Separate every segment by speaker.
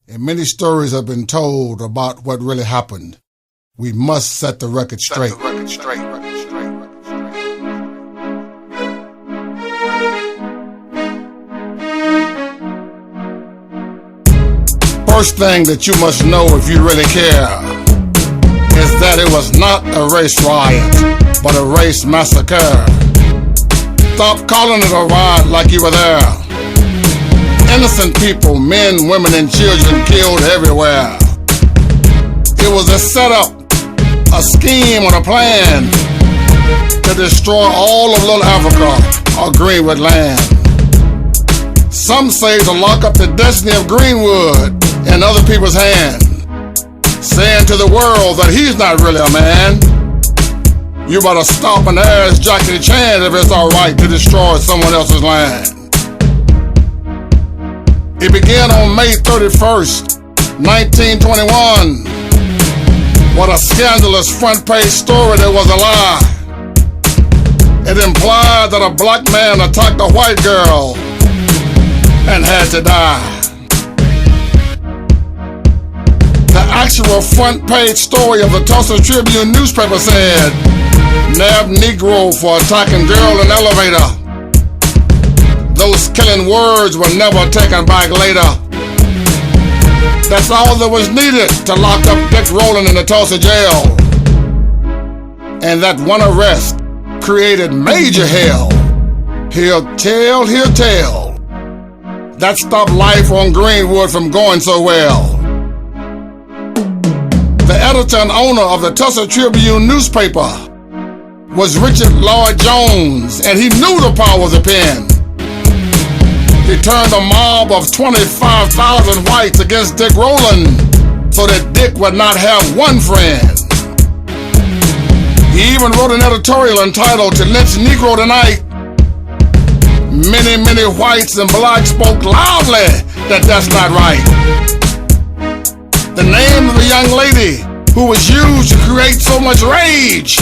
Speaker 1: and many stories have been told about what really happened. We must set the record straight. First thing that you must know if you really care is that it was not a race riot, but a race massacre. Stop calling it a riot like you were there. Innocent people, men, women, and children killed everywhere. It was a setup, a scheme, or a plan to destroy all of Little Africa or Greenwood land. Some say to lock up the destiny of Greenwood in other people's hands, saying to the world that he's not really a man. You better stop and ask Jackie Chan if it's alright to destroy someone else's land. It began on May 31st, 1921. What a scandalous front page story that was a lie. It implied that a black man attacked a white girl and had to die. The actual front page story of the Tulsa Tribune newspaper said, "Nabbed Negro for attacking girl in elevator." Those killing words were never taken back later. That's all that was needed to lock up Dick Rowland in the Tulsa jail. And that one arrest created major hell. He'll tell. That stopped life on Greenwood from going so well. The editor and owner of the Tulsa Tribune newspaper was Richard Lloyd Jones, and he knew the power of the pen. He turned a mob of 25,000 whites against Dick Rowland so that Dick would not have one friend. He even wrote an editorial entitled "To Lynch Negro Tonight." Many whites and blacks spoke loudly that that's not right. The name of the young lady who was used to create so much rage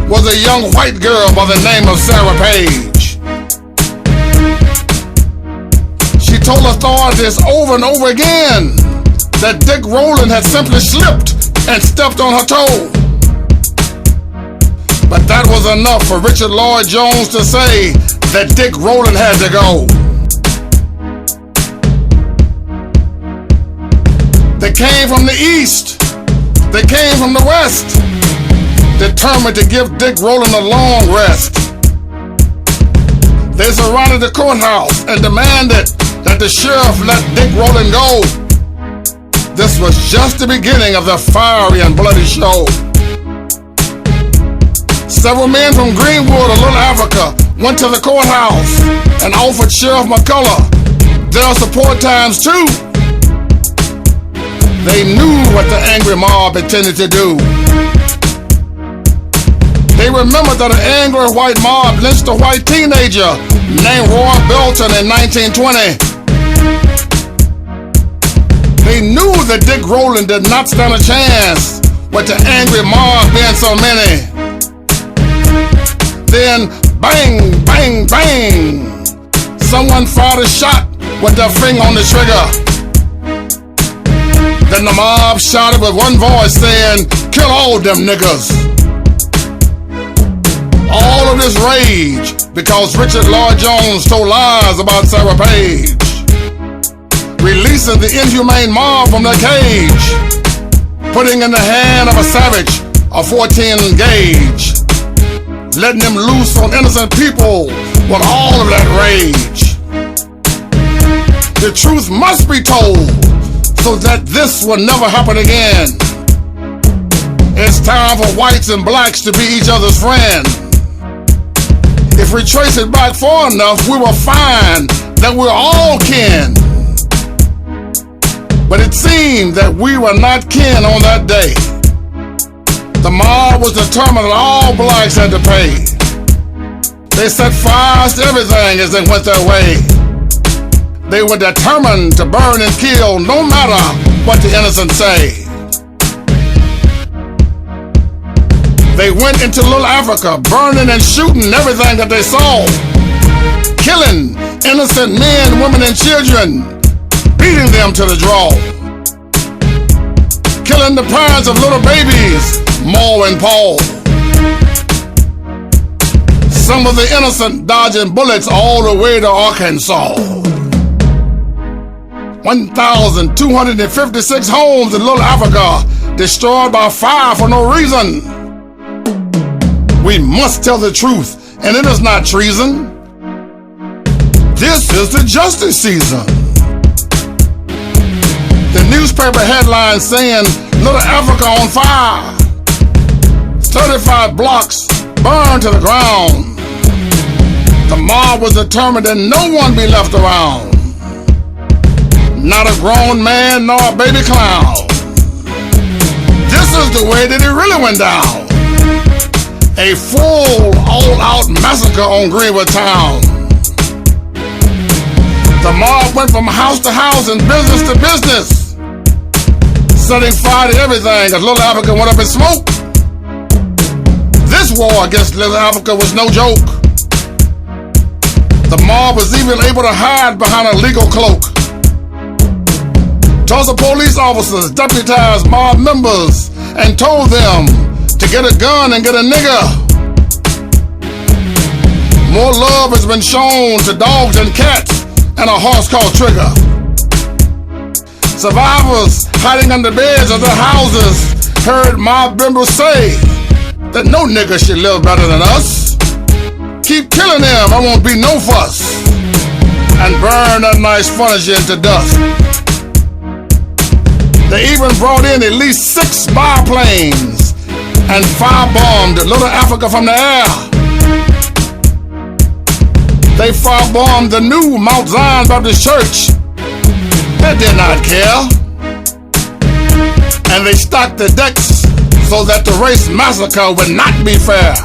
Speaker 1: was a young white girl by the name of Sarah Page. She told authorities over and over again that Dick Rowland had simply slipped and stepped on her toe. But that was enough for Richard Lloyd Jones to say that Dick Rowland had to go. They came from the east, they came from the west, determined to give Dick Rowland a long rest. They surrounded the courthouse and demanded that the sheriff let Dick Rowland go. This was just the beginning of the fiery and bloody show. Several men from Greenwood or Little Africa went to the courthouse and offered Sheriff McCullough their support times two. They knew what the angry mob intended to do. They remembered that an angry white mob lynched a white teenager named Roy Belton in 1920. They knew that Dick Rowland did not stand a chance with the angry mob being so many. Then, bang, bang, bang, someone fired a shot with their finger on the trigger. Then the mob shouted with one voice saying, "Kill all them niggas." All of this rage because Richard Lloyd Jones told lies about Sarah Page, releasing the inhumane mob from their cage, putting in the hand of a savage a 14 gauge, letting them loose on innocent people with all of that rage. The truth must be told so that this will never happen again. It's time for whites and blacks to be each other's friend. If we trace it back far enough, we will find that we're all kin. But it seemed that we were not kin on that day. The mob was determined that all blacks had to pay. They set fires to everything as they went their way. They were determined to burn and kill no matter what the innocent say. They went into Little Africa, burning and shooting everything that they saw, killing innocent men, women, and children, beating them to the draw. killing the parents of little babies, Ma and Paul. Some of the innocent dodging bullets all the way to Arkansas. 1,256 homes in Little Africa destroyed by fire for no reason. We must tell the truth, and it is not treason. This is the justice season. The newspaper headline saying Little Africa on fire. 35 blocks burned to the ground. The mob was determined that no one be left around. Not a grown man nor a baby clown. This is the way that it really went down. A full, all-out massacre on Greenwood Town. The mob went from house to house and business to business, setting fire to everything as Little Africa went up in smoke. This war against Little Africa was no joke. The mob was even able to hide behind a legal cloak. Tulsa police officers deputized mob members and told them to get a gun and get a nigger. More love has been shown to dogs and cats and a horse called Trigger. Survivors hiding under beds of their houses heard mob members say that no nigger should live better than us. Keep killing them, I won't be no fuss. And burn that nice furniture into dust. They even brought in at least 6 biplanes and firebombed Little Africa from the air. They firebombed the new Mount Zion Baptist Church. They did not care. And they stocked the decks so that the race massacre would not be fair.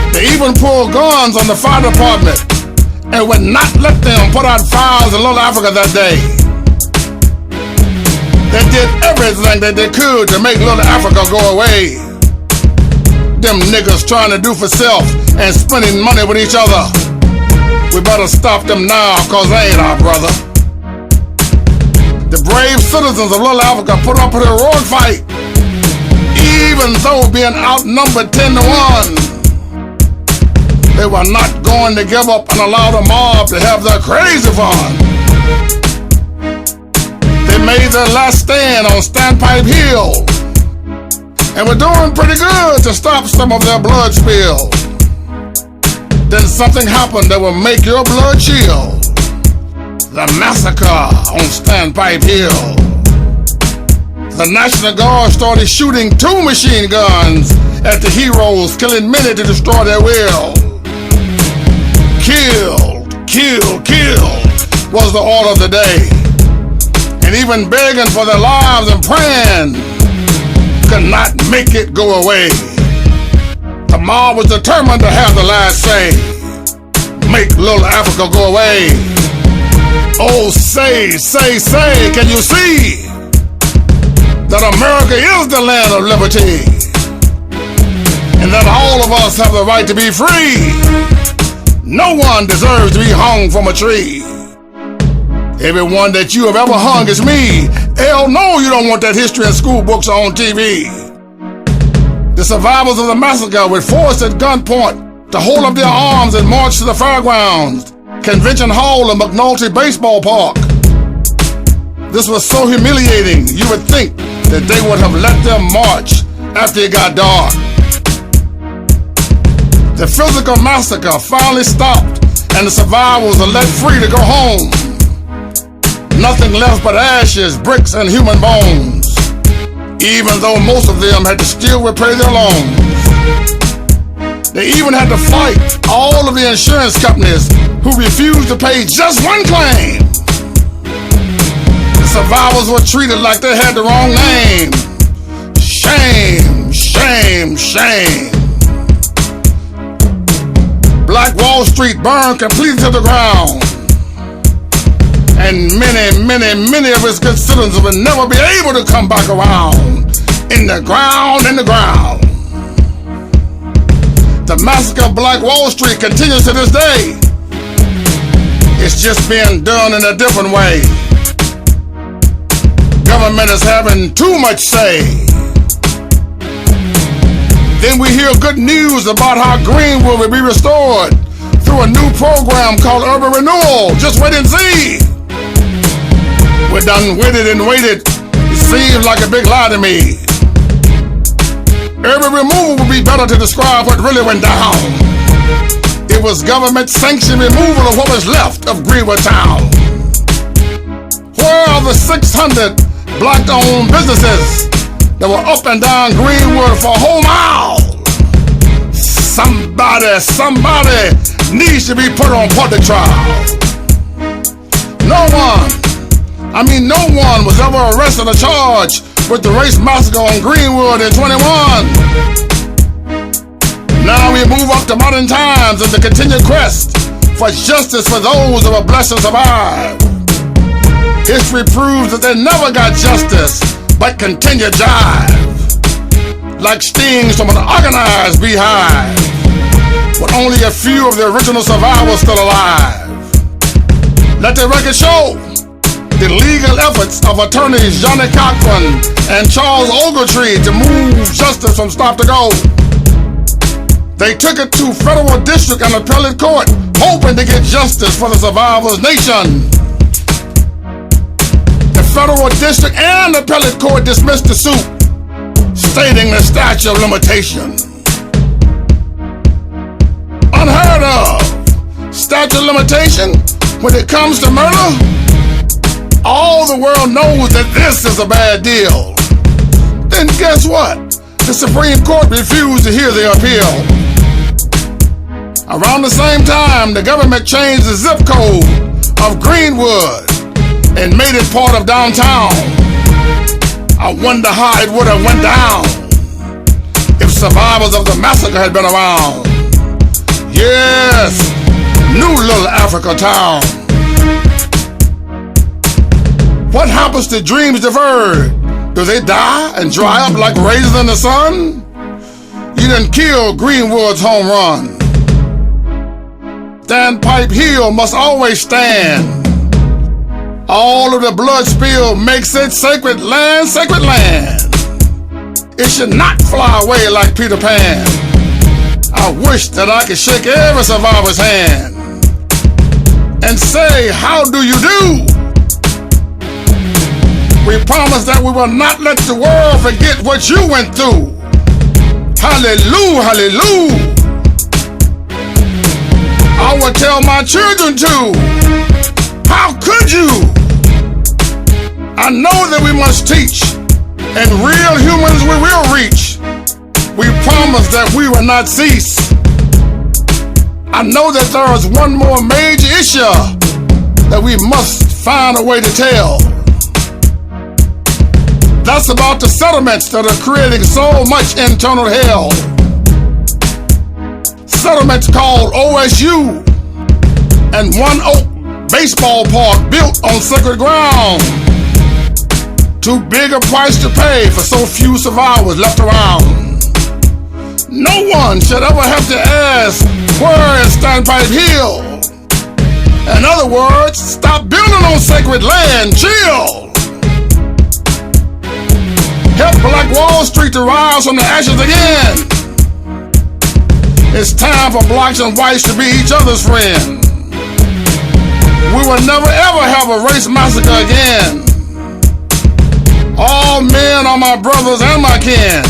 Speaker 1: They even pulled guns on the fire department and would not let them put out fires in Little Africa that day. They did everything that they could to make Little Africa go away. Them niggas trying to do for self and spending money with each other. We better stop them now, cause they ain't our brother. The brave citizens of Little Africa put up a heroic fight, even though being outnumbered 10 to 1. They were not going to give up and allow the mob to have their crazy fun. They made their last stand on Standpipe Hill and were doing pretty good to stop some of their blood spill. Then something happened that will make your blood chill. The massacre on Standpipe Hill. The National Guard started shooting 2 machine guns at the heroes, killing many to destroy their will. Killed, killed, killed was the order of the day. And even begging for their lives and praying could not make it go away. The mob was determined to have the last say. Make Little Africa go away. Oh, say, can you see that America is the land of liberty? And that all of us have the right to be free. No one deserves to be hung from a tree. Everyone that you have ever hung is me. Hell no, you don't want that history in school books or on TV. The survivors of the massacre were forced at gunpoint to hold up their arms and march to the fairgrounds, Convention Hall, and McNulty Baseball Park. This was so humiliating, you would think that they would have let them march after it got dark. The physical massacre finally stopped and the survivors were let free to go home. Nothing left but ashes, bricks, and human bones, even though most of them had to still repay their loans. They even had to fight all of the insurance companies who refused to pay just one claim. The survivors were treated like they had the wrong name. Shame, shame, shame. Black Wall Street burned completely to the ground. And many of its good citizens will never be able to come back around. In the ground, in the ground. The massacre of Black Wall Street continues to this day. It's just being done in a different way. government is having too much say. Then we hear good news about how Greenwood will be restored through a new program called Urban Renewal. Just wait and see. We're done waited and waited. It seems like a big lie to me. Urban renewal would be better to describe what really went down. It was government-sanctioned removal of what was left of Greenwood Town. Where are the 600 black-owned businesses that were up and down Greenwood for a whole mile? Somebody needs to be put on public trial. No one was ever arrested or charged with the race massacre on Greenwood in 21. Now we move up to modern times in the continued quest for justice for those that were blessed to survive. History proves that they never got justice, but continued jive. Like stings from an organized beehive, with only a few of the original survivors still alive. Let the record show the legal efforts of attorneys Johnny Cochran and Charles Ogletree to move justice from stop to go. They took it to federal district and appellate court, hoping to get justice for the survivors' nation. The federal district and appellate court dismissed the suit, stating the statute of limitation. Unheard of. Statute of limitation when it comes to murder? All the world knows that this is a bad deal. Then guess what? The Supreme Court refused to hear the appeal. Around the same time, the government changed the zip code of Greenwood and made it part of downtown. I wonder how it would have went down if survivors of the massacre had been around. Yes, new little Africa town. What happens to dreams deferred? Do they die and dry up like raisins in the sun? You done killed Greenwood's home run. Standpipe Hill must always stand. All of the blood spill makes it sacred land, sacred land. It should not fly away like Peter Pan. I wish that I could shake every survivor's hand and say, how do you do? We promise that we will not let the world forget what you went through. Hallelujah, hallelujah. I will tell my children too. How could you? I know that we must teach, and real humans we will reach. We promise that we will not cease. I know that there is one more major issue that we must find a way to tell. That's about the settlements that are creating so much internal hell. Settlements called OSU and One Oak Baseball Park built on sacred ground. Too big a price to pay for so few survivors left around. No one should ever have to ask, where is Standpipe Hill? In other words, stop building on sacred land, chill. Help Black Wall Street to rise from the ashes again. It's time for blacks and whites to be each other's friend. We will never ever have a race massacre again. All men are my brothers and my kin.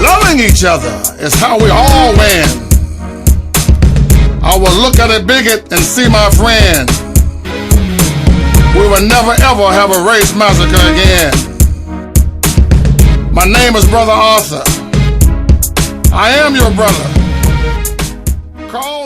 Speaker 1: Loving each other is how we all win. I will look at a bigot and see my friend. We will never ever have a race massacre again. My name is Brother Arthur. I am your brother. Call